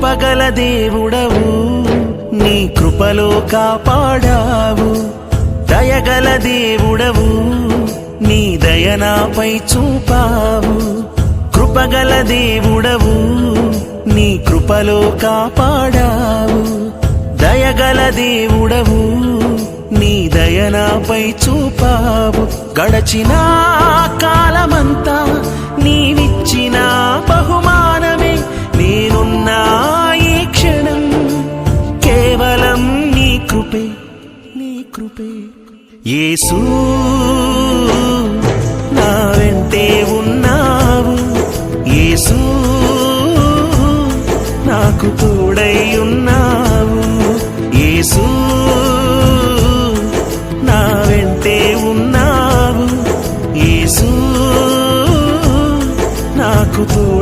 కృపగల దేవుడవు, నీ కృపలో కాపాడావు. దయగల దేవుడవు, నీ దయనాపై చూపావు. కృపగల దేవుడవు, నీ కృపలో కాపాడావు. దయగల దేవుడవు, నీ దయనాపై చూపావు. గడచిన కాలమంతా నీవిచ్చిన బహుమానమే, నేనున్నా ఈ క్షణం కేవలం నీ కృపే, నీ కృపే. యేసూ నా వెంటే ఉన్నావు, యేసూ నాకు తోడై ఉన్నావు. యేసూ నా వెంటే ఉన్నావు, యేసూ నాకు తోడై